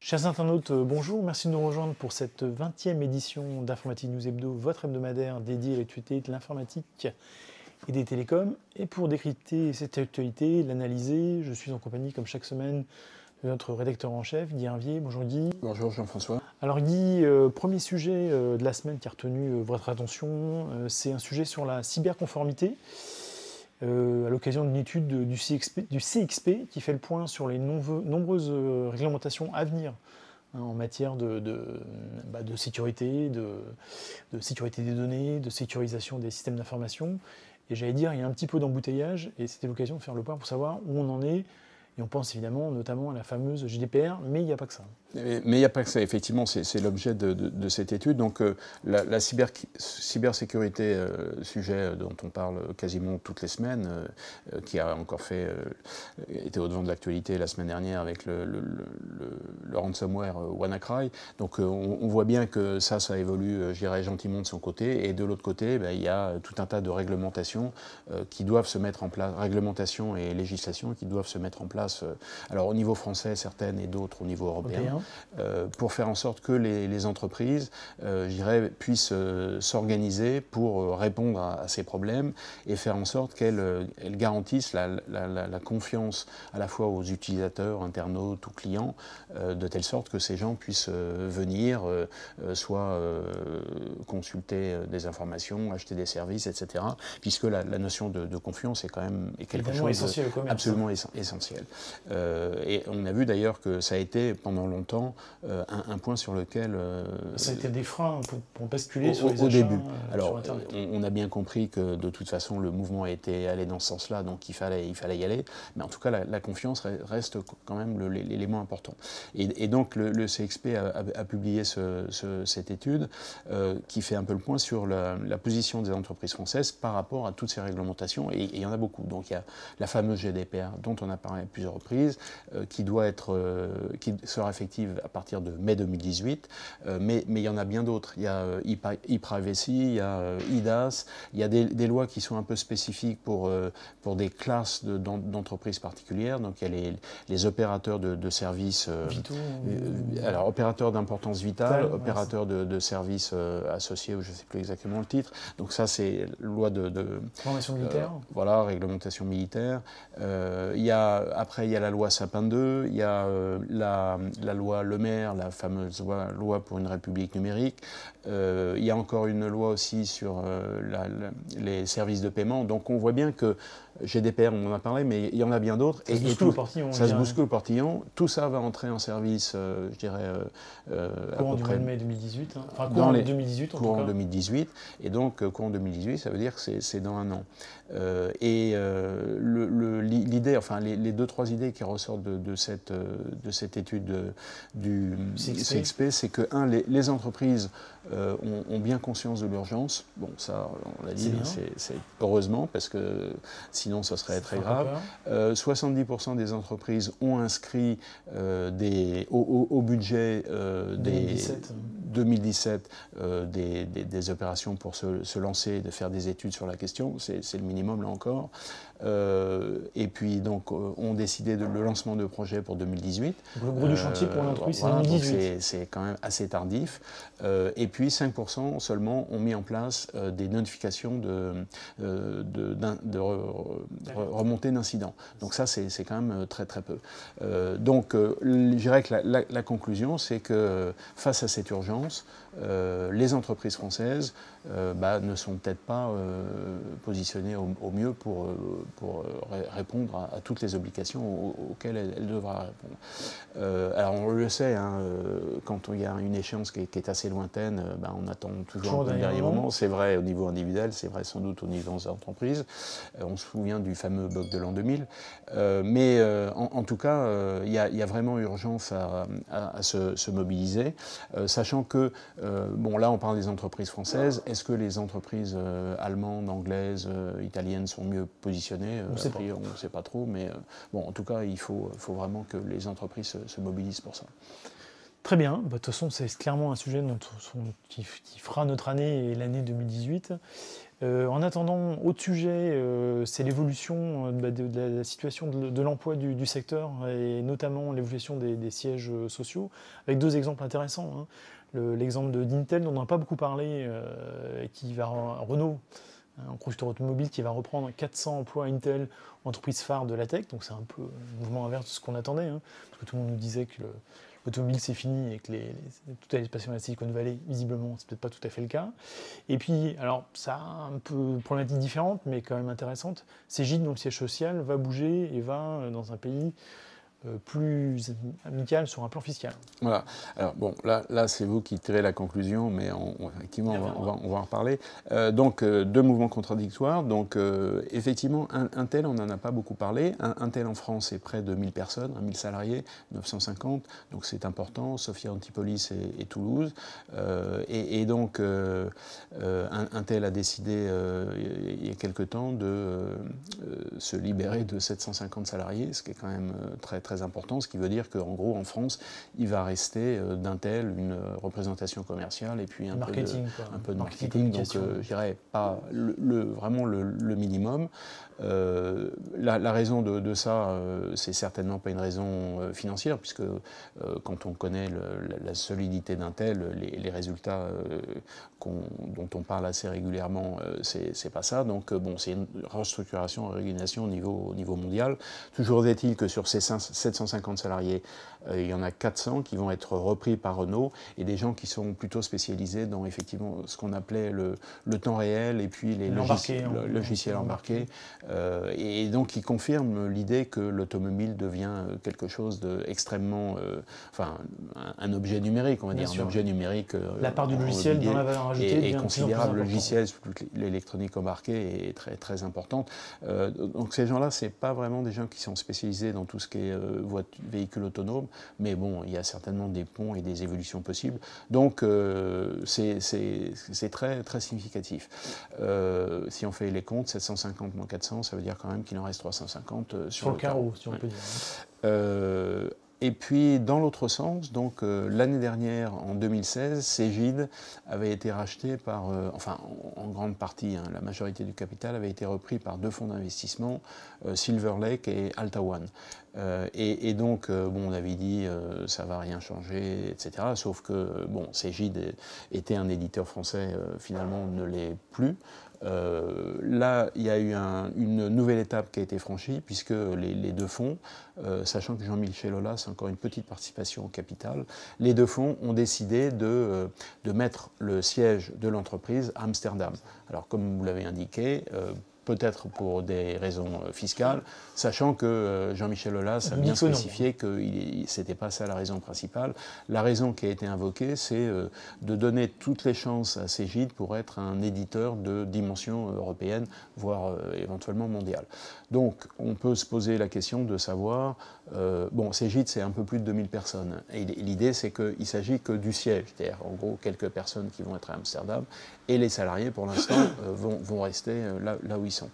Chers internautes, bonjour, merci de nous rejoindre pour cette 20e édition d'Informatique News Hebdo, votre hebdomadaire dédié à l'actualité de l'informatique et des télécoms. Et pour décrypter cette actualité, l'analyser, je suis en compagnie, comme chaque semaine, de notre rédacteur en chef, Guy Hervier. Bonjour Guy. Bonjour Jean-François. Alors Guy, premier sujet de la semaine qui a retenu votre attention, c'est un sujet sur la cyberconformité. À l'occasion d'une étude du CXP qui fait le point sur les nombreuses réglementations à venir en matière de sécurité, de sécurité des données, de sécurisation des systèmes d'information. Et j'allais dire, il y a un petit peu d'embouteillage, et c'était l'occasion de faire le point pour savoir où on en est. Et on pense évidemment notamment à la fameuse GDPR, mais il n'y a pas que ça. Mais il n'y a pas que ça, effectivement, c'est l'objet de cette étude. Donc la cybersécurité, sujet dont on parle quasiment toutes les semaines, qui a encore été au devant de l'actualité la semaine dernière avec le ransomware WannaCry. Donc on voit bien que ça évolue, je dirais, gentiment de son côté. Et de l'autre côté, il y a tout un tas de réglementations qui doivent se mettre en place, réglementations et législations qui doivent se mettre en place, alors au niveau français certaines et d'autres au niveau européen. Pour faire en sorte que les entreprises, je dirais, puissent s'organiser pour répondre à ces problèmes et faire en sorte qu'elles garantissent la confiance à la fois aux utilisateurs, internautes ou clients, de telle sorte que ces gens puissent venir, soit consulter des informations, acheter des services, etc. Puisque la notion de confiance est quand même quelque chose absolument essentiel. Et on a vu d'ailleurs que ça a été pendant longtemps un point sur lequel... ça a été des freins pour basculer sur les achats au début. Alors, sur Internet. On a bien compris que de toute façon le mouvement a été allé dans ce sens-là, donc il fallait y aller. Mais en tout cas, la confiance reste quand même l'élément important. Et donc le CXP a publié cette étude qui fait un peu le point sur la position des entreprises françaises par rapport à toutes ces réglementations. Et il y en a beaucoup. Donc il y a la fameuse GDPR dont on a parlé à plusieurs reprises, qui sera effective à partir de mai 2018, mais il y en a bien d'autres. Il y a e-privacy, il y a IDAS, il y a des lois qui sont un peu spécifiques pour des classes d'entreprises particulières. Donc il y a les opérateurs de services, alors opérateurs d'importance vitale, opérateurs de services associés, ou je ne sais plus exactement le titre. Donc ça c'est loi de formation militaire. Voilà, réglementation militaire. Après il y a la loi Sapin 2, il y a la loi Le Maire, la fameuse loi pour une république numérique. Il y a encore une loi aussi sur les services de paiement. Donc on voit bien que GDPR, on en a parlé, mais il y en a bien d'autres. Ça se bouscule au portillon. Ça se bouscule au portillon. Tout ça va entrer en service, je dirais, courant du mois de mai 2018. Enfin, courant 2018 en tout cas. Courant 2018. Et donc, courant 2018, ça veut dire que c'est dans un an. L'idée, enfin, les deux, trois idées qui ressortent de cette étude du CXP, c'est que, les entreprises ont bien conscience de l'urgence. Bon, ça, on l'a dit, c'est heureusement, parce que sinon, ça serait très grave. 70% des entreprises ont inscrit au budget 2017 des opérations pour se lancer, de faire des études sur la question. C'est le minimum, là encore. Et puis, donc, ont décidé le lancement de projets pour 2018. Le gros du chantier pour l'entreprise, c'est 2018. C'est quand même assez tardif. Et puis, 5% seulement ont mis en place des notifications de remontée d'incidents. Donc ça, c'est quand même très très peu. Donc, je dirais que la conclusion, c'est que face à cette urgence, les entreprises françaises ne sont peut-être pas positionnées au mieux pour répondre à toutes les obligations auxquelles elle devra répondre. Alors on le sait, hein, quand il y a une échéance qui est assez lointaine, on attend toujours un dernier moment. C'est vrai au niveau individuel, c'est vrai sans doute au niveau des entreprises. On se souvient du fameux bug de l'an 2000. Mais en tout cas, il y a vraiment urgence à se mobiliser, sachant que, là on parle des entreprises françaises. Est-ce que les entreprises allemandes, anglaises, italiennes sont mieux positionnées? On ne sait pas trop, mais en tout cas, il faut vraiment que les entreprises se mobilisent pour ça. Très bien, de toute façon c'est clairement un sujet qui fera notre année et l'année 2018. En attendant, autre sujet, c'est l'évolution de la situation de l'emploi du secteur et notamment l'évolution des sièges sociaux, avec deux exemples intéressants. Hein. L'exemple d'Intel dont on n'a pas beaucoup parlé, Renault, un constructeur automobile qui va reprendre 400 emplois Intel, entreprise phare de la tech, donc c'est un peu un mouvement inverse de ce qu'on attendait, hein, parce que tout le monde nous disait que l'automobile c'est fini et que tout allait se passer dans la Silicon Valley. Visiblement, c'est peut-être pas tout à fait le cas. Et puis, alors ça a un peu une problématique différente, mais quand même intéressante, Cegid, donc le siège social, va bouger et va dans un pays plus amical sur un plan fiscal. Voilà. Alors bon, là c'est vous qui tirez la conclusion, mais effectivement, on va en reparler. Donc, deux mouvements contradictoires. Donc, effectivement, Intel, on n'en a pas beaucoup parlé. Intel en France, c'est près de 1000 personnes, 1000 salariés, 950. Donc, c'est important. Sophia Antipolis et Toulouse. Et donc, Intel a décidé, il y a quelque temps, de se libérer de 750 salariés, ce qui est quand même très important, ce qui veut dire qu'en gros, en France, il va rester d'Intel une représentation commerciale et puis un peu de marketing, donc je dirais pas vraiment le minimum. La raison de ça, c'est certainement pas une raison financière, puisque quand on connaît la solidité d'Intel, les résultats dont on parle assez régulièrement, c'est pas ça. Donc bon, c'est une restructuration, réorganisation au niveau mondial. Toujours est-il que sur ces 750 salariés, il y en a 400 qui vont être repris par Renault et des gens qui sont plutôt spécialisés dans effectivement ce qu'on appelait le temps réel et puis les logiciels embarqués. Et donc qui confirme l'idée que l'automobile devient quelque chose d'extrêmement, enfin un objet numérique, on va dire, un objet numérique. La part du logiciel dans la valeur ajoutée est considérable. Le logiciel, l'électronique embarquée est très importante. Donc ces gens-là, c'est pas vraiment des gens qui sont spécialisés dans tout ce qui est véhicule autonome, mais bon, il y a certainement des ponts et des évolutions possibles. Donc c'est très significatif. Si on fait les comptes, 750 moins 400, ça veut dire quand même qu'il en reste 350 sur le carreau, si on peut dire. Et puis, dans l'autre sens, donc l'année dernière, en 2016, Cegid avait été racheté par, enfin en grande partie, hein, la majorité du capital avait été repris par deux fonds d'investissement, Silver Lake et Alta One. Et donc, bon, on avait dit ça va rien changer, etc. Sauf que, bon, Cegid était un éditeur français, finalement, ne l'est plus. Là, il y a eu une nouvelle étape qui a été franchie, puisque les deux fonds, sachant que Jean-Michel Aulas a encore une petite participation au capital, les deux fonds ont décidé de mettre le siège de l'entreprise à Amsterdam. Alors, comme vous l'avez indiqué, peut-être pour des raisons fiscales, sachant que Jean-Michel Aulas a bien spécifié que ce n'était pas ça la raison principale. La raison qui a été invoquée, c'est de donner toutes les chances à Cegid pour être un éditeur de dimension européenne, voire éventuellement mondiale. Donc, on peut se poser la question de savoir, bon, Cegid, c'est un peu plus de 2000 personnes. Et l'idée, c'est qu'il ne s'agit que du siège, c'est-à-dire en gros quelques personnes qui vont être à Amsterdam, et les salariés, pour l'instant, vont rester là où ils sont.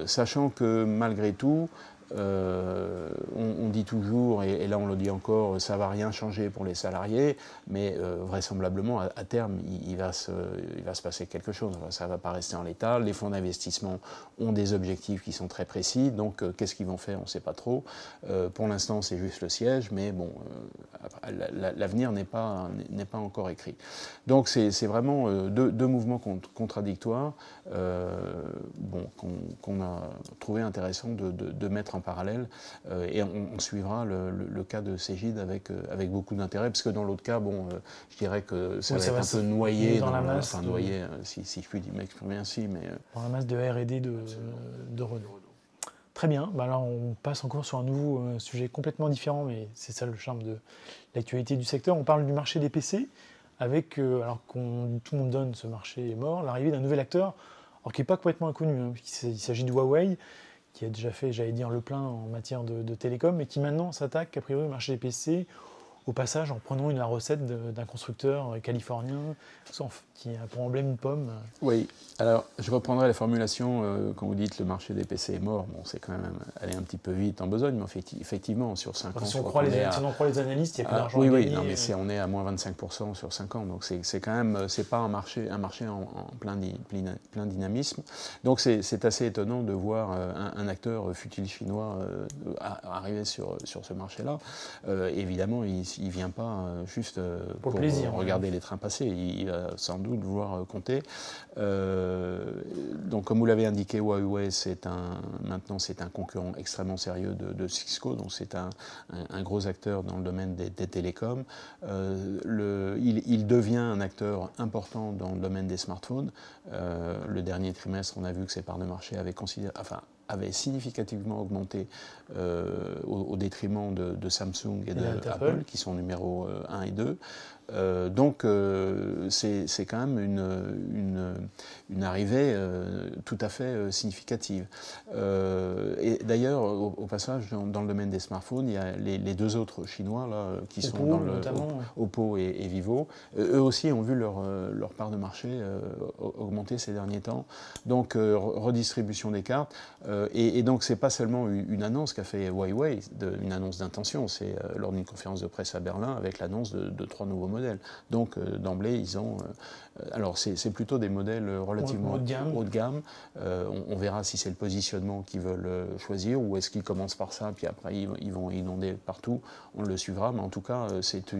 Sachant que malgré tout, on dit toujours, et là on le dit encore, ça ne va rien changer pour les salariés, mais vraisemblablement à terme il va se passer quelque chose, ça ne va pas rester en l'état. Les fonds d'investissement ont des objectifs qui sont très précis, donc qu'est-ce qu'ils vont faire, on ne sait pas trop. Pour l'instant c'est juste le siège, mais bon, l'avenir n'est pas encore écrit. Donc c'est vraiment deux mouvements contradictoires bon, qu'on a trouvé intéressant de mettre en parallèle, et on suivra le cas de Cegid avec beaucoup d'intérêt, parce que dans l'autre cas, bon, je dirais que ça va être un peu noyé dans la masse, enfin noyé, si je puis m'exprimer ainsi, mais dans la masse de R&D de Renault. Très bien, bah alors on passe encore sur un nouveau sujet complètement différent, mais c'est ça le charme de l'actualité du secteur. On parle du marché des PC, avec, alors que tout le monde donne ce marché est mort, l'arrivée d'un nouvel acteur, alors qui n'est pas complètement inconnu, hein, il s'agit de Huawei, qui a déjà fait, j'allais dire, le plein en matière de télécom, mais qui maintenant s'attaque, a priori, au marché des PC au passage en prenant la recette d'un constructeur californien qui a pour emblème une pomme. Oui, alors je reprendrai la formulation quand vous dites le marché des PC est mort. Bon, c'est quand même aller un petit peu vite en besogne, mais effectivement, sur 5 ans... Si on en croit les analystes, il n'y a plus d'argent à gagner. Oui, non, mais on est à moins 25% sur 5 ans, donc c'est quand même, c'est pas un marché en plein dynamisme. Donc c'est assez étonnant de voir un acteur futile chinois arriver sur ce marché-là. Évidemment, il ne vient pas juste pour plaisir, regarder les trains passer, il va sans doute vouloir compter. Donc comme vous l'avez indiqué, Huawei maintenant c'est un concurrent extrêmement sérieux de Cisco, donc c'est un gros acteur dans le domaine des télécoms. Il devient un acteur important dans le domaine des smartphones. Le dernier trimestre, on a vu que ses parts de marché avaient significativement augmenté au détriment de Samsung et d'Apple, qui sont numéro 1 et 2. Donc c'est quand même une arrivée tout à fait significative. Et d'ailleurs, au passage, dans le domaine des smartphones, il y a les deux autres Chinois là, qui Oppo, sont dans le notamment. Oppo et Vivo. Eux aussi ont vu leur part de marché augmenter ces derniers temps. Donc redistribution des cartes. Et donc c'est pas seulement une annonce qu'a fait Huawei, une annonce d'intention, c'est lors d'une conférence de presse à Berlin avec l'annonce de 3 nouveaux modèles. Donc d'emblée, ils ont... alors c'est plutôt des modèles relativement haut de gamme. On verra si c'est le positionnement qu'ils veulent choisir ou est-ce qu'ils commencent par ça, puis après ils vont inonder partout. On le suivra, mais en tout cas, c'est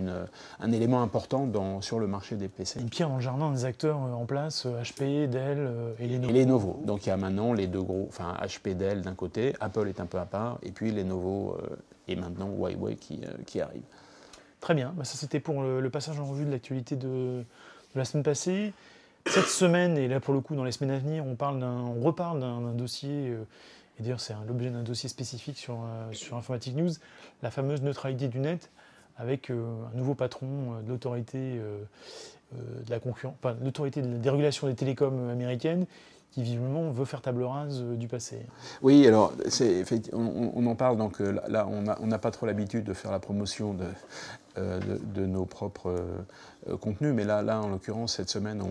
un élément important sur le marché des PC. Une pierre dans le jardin des acteurs en place, HP, Dell et Lenovo. Et Lenovo. Donc il y a maintenant les deux gros, enfin HP, Dell d'un côté, Apple est un peu à part, et puis Lenovo et maintenant Huawei qui arrive. Très bien, ça c'était pour le passage en revue de l'actualité de la semaine passée. Cette semaine, et là pour le coup dans les semaines à venir, on reparle d'un dossier, et d'ailleurs c'est l'objet d'un dossier spécifique sur Informatique News, la fameuse neutralité du net, avec un nouveau patron de l'autorité de la concurrence, enfin, l'autorité de la dérégulation des télécoms américaines, qui visiblement veut faire table rase du passé. Oui, alors on en parle, donc là on n'a pas trop l'habitude de faire la promotion de nos propres contenus, mais là en l'occurrence cette semaine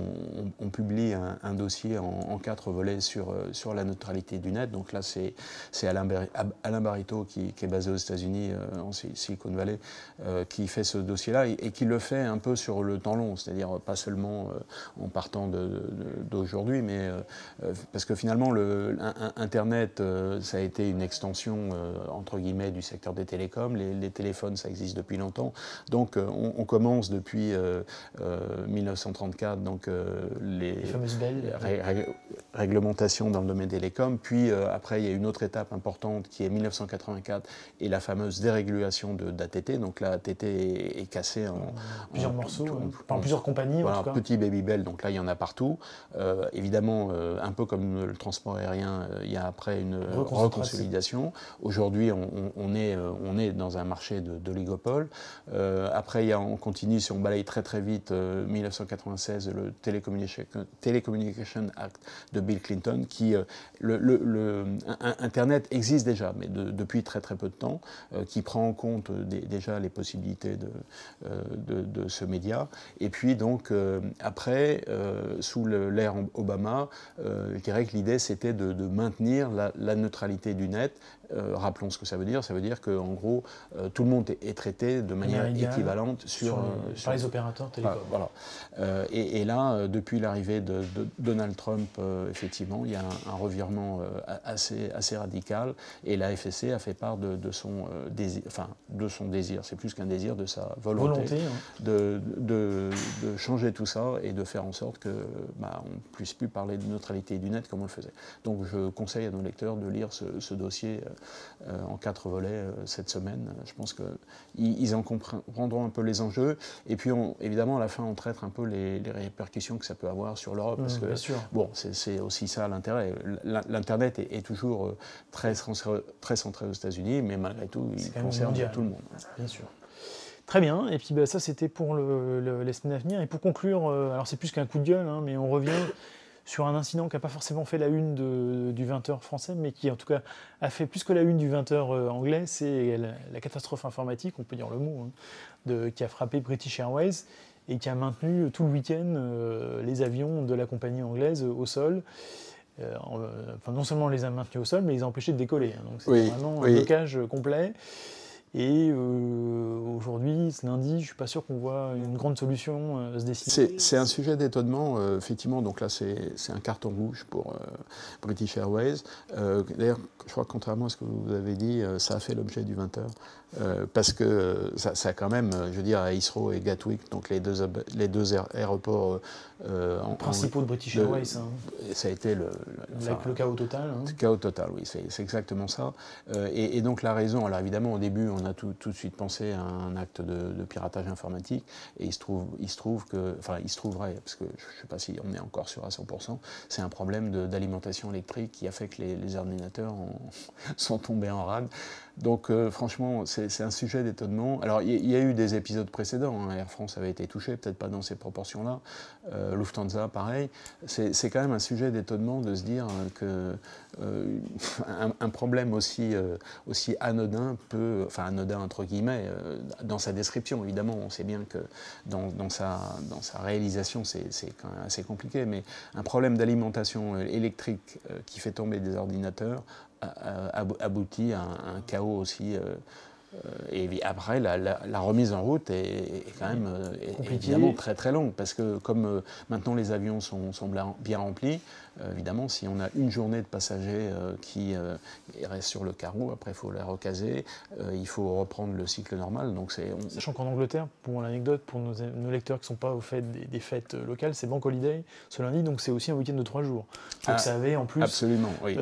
on publie un dossier en 4 volets sur la neutralité du net. Donc là c'est Alain Barito qui est basé aux États-Unis en Silicon Valley qui fait ce dossier-là et qui le fait un peu sur le temps long, c'est-à-dire pas seulement en partant d'aujourd'hui, mais parce que finalement Internet ça a été une extension entre guillemets du secteur des télécoms. Les téléphones ça existe depuis longtemps. Donc on commence depuis 1934, donc les fameuses belles réglementations dans le domaine des télécoms. Puis après, il y a une autre étape importante qui est 1984 et la fameuse dérégulation d'ATT. Donc là, ATT est cassé en plusieurs morceaux, par plusieurs compagnies. Voilà, en tout cas. Petit Babybel, donc là, il y en a partout. Évidemment, un peu comme le transport aérien, il y a après une reconsolidation. Aujourd'hui, on est dans un marché d'oligopole. Après, on continue, si on balaye très vite, 1996, le Telecommunication Act de Bill Clinton, qui Internet existe déjà, mais depuis très peu de temps, qui prend en compte déjà les possibilités de ce média. Et puis donc après, sous l'ère Obama, je dirais que l'idée c'était de maintenir la neutralité du net. Rappelons ce que ça veut dire. Ça veut dire qu'en gros, tout le monde est traité de manière équivalente par les opérateurs télécoms. Voilà. Et là, depuis l'arrivée de Donald Trump, effectivement, il y a un revirement assez radical. Et la FCC a fait part de son désir, c'est plus qu'un désir, de sa volonté de changer tout ça et de faire en sorte qu'on ne puisse plus parler de neutralité du net comme on le faisait. Donc je conseille à nos lecteurs de lire ce dossier en 4 volets cette semaine. Je pense qu'ils en comprendront un peu les enjeux. Et puis, évidemment, à la fin, on traite un peu les répercussions que ça peut avoir sur l'Europe. Parce que, bon, c'est aussi ça l'intérêt. L'Internet est toujours très centré aux États-Unis, mais malgré tout, il concerne tout le monde. Bien sûr. Très bien. Et puis, ça, c'était pour les semaines à venir. Et pour conclure, alors c'est plus qu'un coup de gueule, mais on revient sur un incident qui n'a pas forcément fait la une du 20h français, mais qui en tout cas a fait plus que la une du 20h anglais. C'est la catastrophe informatique, on peut dire le mot, hein, qui a frappé British Airways et qui a maintenu tout le week-end les avions de la compagnie anglaise au sol. Enfin, non seulement les a maintenus au sol, mais les a empêchés de décoller. Hein. Donc c'était vraiment un blocage complet. Et aujourd'hui, ce lundi, je ne suis pas sûr qu'on voit une grande solution se dessiner. C'est un sujet d'étonnement, effectivement. Donc là, c'est un carton rouge pour British Airways. D'ailleurs, je crois que contrairement à ce que vous avez dit, ça a fait l'objet du 20h. Parce que ça a quand même, je veux dire, à Heathrow et Gatwick, donc les deux aéroports principaux de British Airways. Hein. Ça a été le chaos total. Hein. Le chaos total, oui, c'est exactement ça. Et donc la raison, alors évidemment, au début, on a tout de suite pensé à un acte de piratage informatique, et il se trouverait, parce que je ne sais pas si on est encore sûr à 100%, c'est un problème d'alimentation électrique qui a fait que les ordinateurs sont tombés en rade. Donc franchement, c'est un sujet d'étonnement. Alors il y a eu des épisodes précédents, hein. Air France avait été touché, peut-être pas dans ces proportions-là, Lufthansa pareil. C'est quand même un sujet d'étonnement de se dire que un problème aussi anodin peut, enfin anodin entre guillemets, dans sa description évidemment, on sait bien que dans sa réalisation c'est quand même assez compliqué, mais un problème d'alimentation électrique qui fait tomber des ordinateurs aboutit à un chaos aussi. Et après, la remise en route est quand même évidemment très très longue, parce que comme maintenant les avions sont bien remplis, évidemment, si on a une journée de passagers qui restent sur le carreau, après il faut les recaser, il faut reprendre le cycle normal. Donc Sachant qu'en Angleterre, pour l'anecdote, pour nos lecteurs qui ne sont pas au fait des fêtes locales, c'est Bank Holiday ce lundi, donc c'est aussi un week-end de 3 jours. Donc ça avait en plus... Absolument, oui.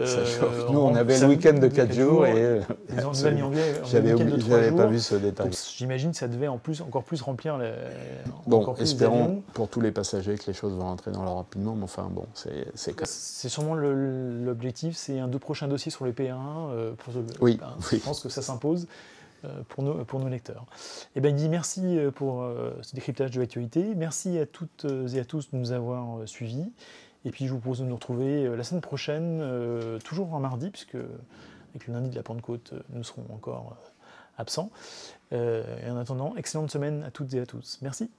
Nous, on avait le week-end de 4 jours et... Les amis anglais, j'avais pas vu ce détail. J'imagine que ça devait encore plus remplir Bon, espérons pour tous les passagers que les choses vont rentrer dans l'ordre rapidement, mais enfin bon, c'est sûrement l'objectif, c'est un prochain dossier sur les PR1. Je pense que ça s'impose pour nos lecteurs. Et ben, dit merci pour ce décryptage de l'actualité. Merci à toutes et à tous de nous avoir suivis. Et puis je vous propose de nous retrouver la semaine prochaine, toujours un mardi, puisque avec le lundi de la Pentecôte, nous serons encore absents. Et en attendant, excellente semaine à toutes et à tous. Merci.